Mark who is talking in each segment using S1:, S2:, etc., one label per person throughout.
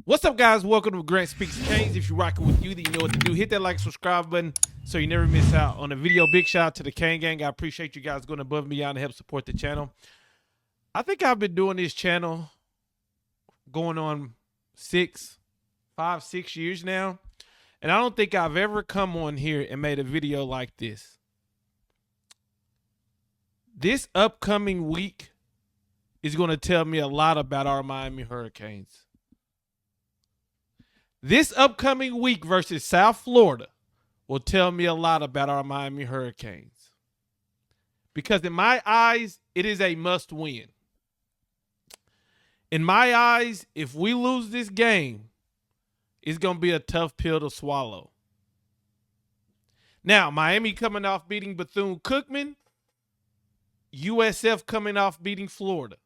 S1: What's up, guys? Welcome to Grant Speaks Canes. If you're rocking with you, then you know what to do. Hit that like, subscribe button so you never miss out on a video. Big shout out to the Cane Gang. I appreciate you guys going above and beyond to help support the channel. I think I've been doing this channel going on 5, 6 years now. And I don't think I've ever come on here and made a video like this. This upcoming week is going to tell me a lot about our Miami Hurricanes. This upcoming week versus South Florida will tell me a lot about our Miami Hurricanes. Because in my eyes, it is a must win. In my eyes, if we lose this game, it's going to be a tough pill to swallow. Now, Miami coming off beating Bethune-Cookman, USF coming off beating Florida.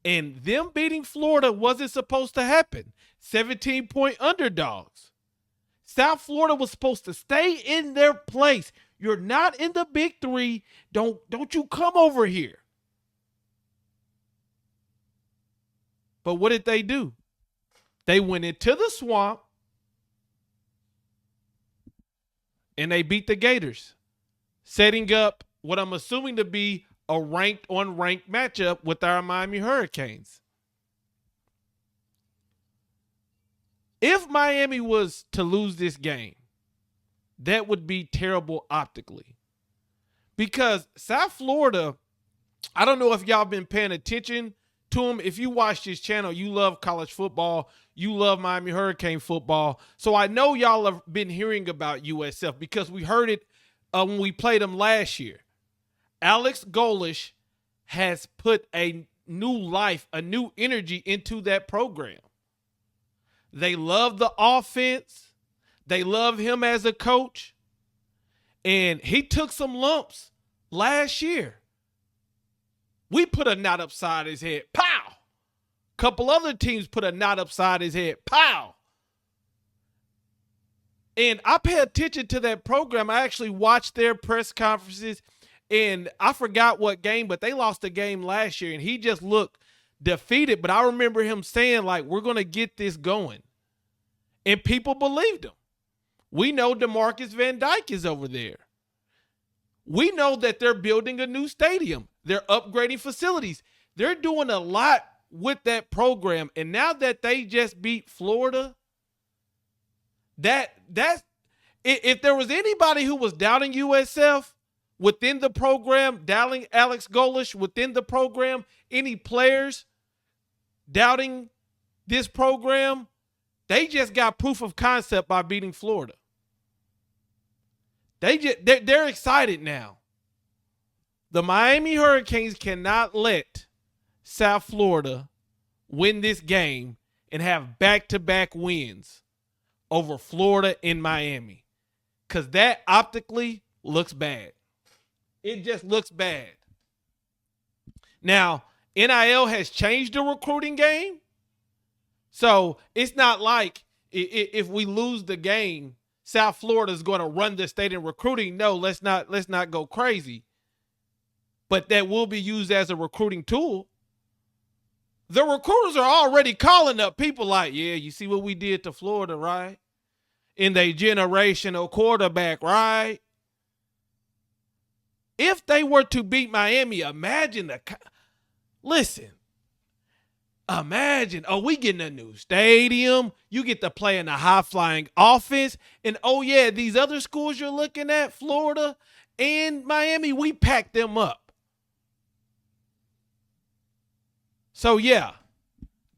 S1: And them beating Florida wasn't supposed to happen. 17-point underdogs. South Florida was supposed to stay in their place. You're not in the Big Three. Don't you come over here. But what did they do? They went into the swamp and they beat the Gators, setting up what I'm assuming to be a ranked on ranked matchup with our Miami Hurricanes. If Miami was to lose this game, that would be terrible optically. Because South Florida, I don't know if y'all been paying attention to them. If you watch this channel, you love college football. You love Miami Hurricane football. So I know y'all have been hearing about USF because we heard it when we played them last year. Alex Golish has put a new life, a new energy into that program. They love the offense. They love him as a coach. And he took some lumps last year. We put a knot upside his head. Pow! Couple other teams put a knot upside his head. Pow! And I pay attention to that program. I actually watched their press conferences. And I forgot what game, but they lost a game last year, and he just looked defeated. But I remember him saying, like, we're going to get this going. And people believed him. We know DeMarcus Van Dyke is over there. We know that they're building a new stadium. They're upgrading facilities. They're doing a lot with that program. And now that they just beat Florida, that's if there was anybody who was doubting USF, within the program, doubting Alex Golish within the program, any players doubting this program, they just got proof of concept by beating Florida. They're excited now. The Miami Hurricanes cannot let South Florida win this game and have back-to-back wins over Florida and Miami, because that optically looks bad. It just looks bad. Now, NIL has changed the recruiting game. So it's not like if we lose the game, South Florida is going to run the state in recruiting. No, let's not go crazy. But that will be used as a recruiting tool. The recruiters are already calling up people like, yeah, you see what we did to Florida, right? In the generational quarterback, right? If they were to beat Miami, imagine we getting a new stadium. You get to play in a high-flying offense. And, oh, yeah, these other schools you're looking at, Florida and Miami, we packed them up. So, yeah,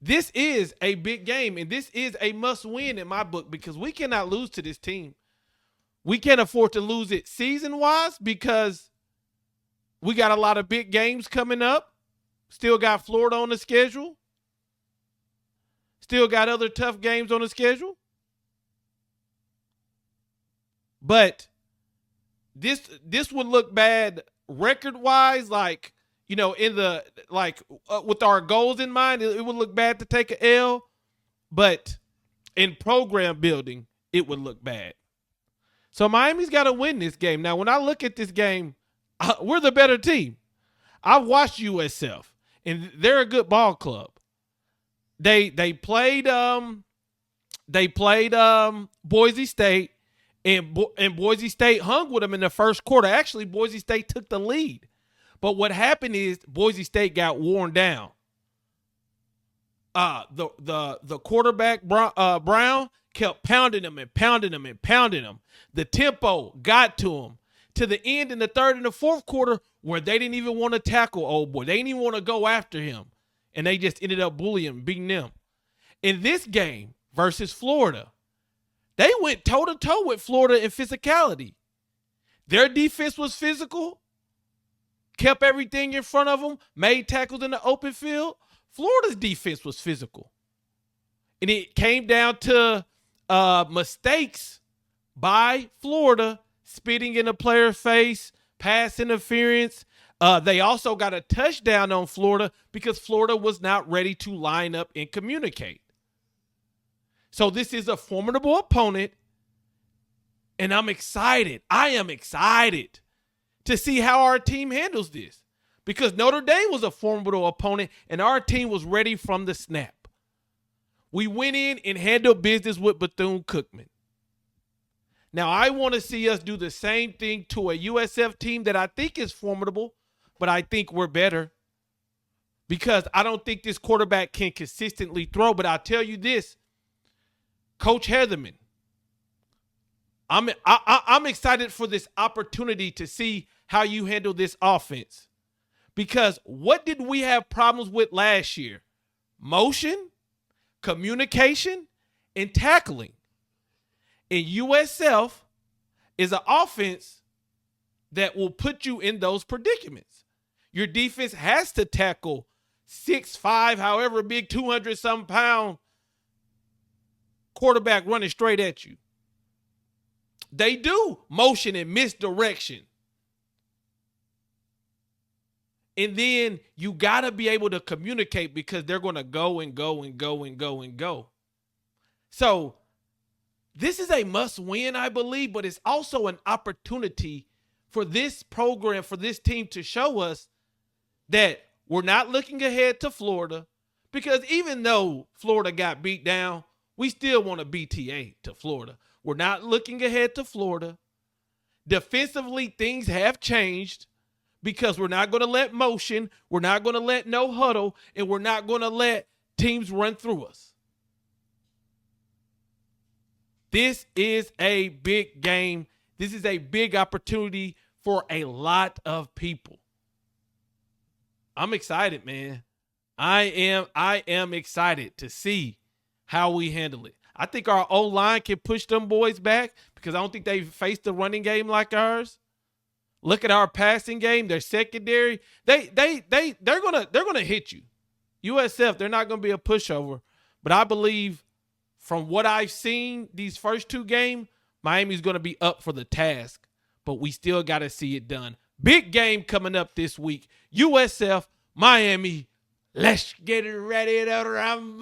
S1: this is a big game, and this is a must-win in my book because we cannot lose to this team. We can't afford to lose it season-wise because we got a lot of big games coming up. Still got Florida on the schedule. Still got other tough games on the schedule. But this would look bad record-wise, like, you know, with our goals in mind, it would look bad to take an L. But in program building, it would look bad. So Miami's got to win this game. Now, when I look at this game, we're the better team. I've watched USF, and they're a good ball club. They played Boise State, and Boise State hung with them in the first quarter. Actually, Boise State took the lead. But what happened is Boise State got worn down. The quarterback Brown kept pounding them and pounding them and pounding them. The tempo got to them to the end in the third and the fourth quarter where they didn't even want to tackle old boy. They didn't even want to go after him, and they just ended up bullying, beating them. In this game versus Florida, they went toe-to-toe with Florida in physicality. Their defense was physical, kept everything in front of them, made tackles in the open field. Florida's defense was physical. And it came down to mistakes by Florida, spitting in a player's face, pass interference. They also got a touchdown on Florida because Florida was not ready to line up and communicate. So this is a formidable opponent, and I'm excited. I am excited to see how our team handles this because Notre Dame was a formidable opponent, and our team was ready from the snap. We went in and handled business with Bethune-Cookman. Now, I want to see us do the same thing to a USF team that I think is formidable, but I think we're better because I don't think this quarterback can consistently throw. But I'll tell you this, Coach Heatherman, I'm excited for this opportunity to see how you handle this offense because what did we have problems with last year? Motion, communication, and tackling. And USF is an offense that will put you in those predicaments. Your defense has to tackle 6'5", however big, 200-some pound quarterback running straight at you. They do motion and misdirection. And then you got to be able to communicate because they're going to go and go and go and go and go. So this is a must win, I believe, but it's also an opportunity for this program, for this team to show us that we're not looking ahead to Florida because even though Florida got beat down, we still want a BTA to Florida. We're not looking ahead to Florida. Defensively, things have changed because we're not going to let motion, we're not going to let no huddle, and we're not going to let teams run through us. This is a big game. This is a big opportunity for a lot of people. I'm excited, man. I am excited to see how we handle it. I think our O-line can push them boys back because I don't think they faced the running game like ours. Look at our passing game, their secondary. They're gonna hit you. USF, they're not gonna be a pushover. But I believe from what I've seen these first two games, Miami's gonna be up for the task. But we still gotta see it done. Big game coming up this week. USF, Miami. Let's get ready to rumble.